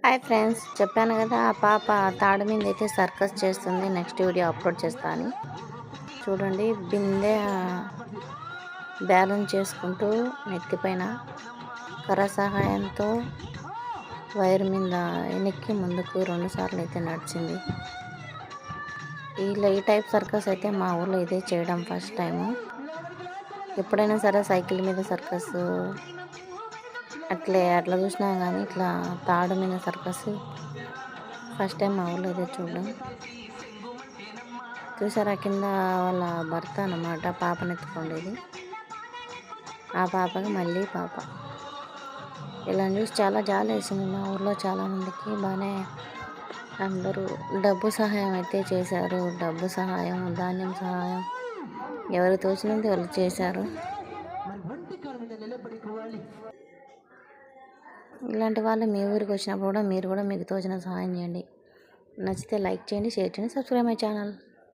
Hi friends, చెప్పాను కదా ఆ పాప తాడు మీద అయితే సర్కస్ చేస్తుంది. నెక్స్ట్ వీడియో అప్లోడ్ చేస్తా అని. చూడండి, బిందె బ్యాలెన్స్ చేసుకుంటూ నెత్తిపైన కర్ర సహాయంతో వైర్ మీద వెనక్కి ముందుకు 2 సార్లు అయితే నడిచింది. ఈ టైప్ సర్కస్ అయితే మా ఊళ్ళో ఇదే చేయడం ఫస్ట్ టైము. ఎప్పుడైనా సరే సైకిల్ మీద సర్కస్ అట్లా చూసినా కానీ ఇట్లా తాడు మీద సర్కస్ ఫస్ట్ టైం మా ఊళ్ళో ఇదే చూడడం. చూసారా, కింద వాళ్ళ భర్త అన్నమాట పాపను ఎత్తుకుండేది. ఆ పాపకి మళ్ళీ పాప. ఇలా చూసి చాలా జాలి వేసింది. మా ఊర్లో చాలామందికి బాగానే అందరూ డబ్బు సహాయం అయితే చేశారు. డబ్బు సహాయం, ధాన్యం సహాయం ఎవరు తోచినంత వాళ్ళు చేశారు. ఇలాంటి వాళ్ళు మీ ఊరికి వచ్చినప్పుడు కూడా మీరు కూడా మీకు తోచిన సహాయం చేయండి. నచ్చితే లైక్ చేయండి, షేర్ చేయండి, సబ్స్క్రైబ్ మై ఛానల్.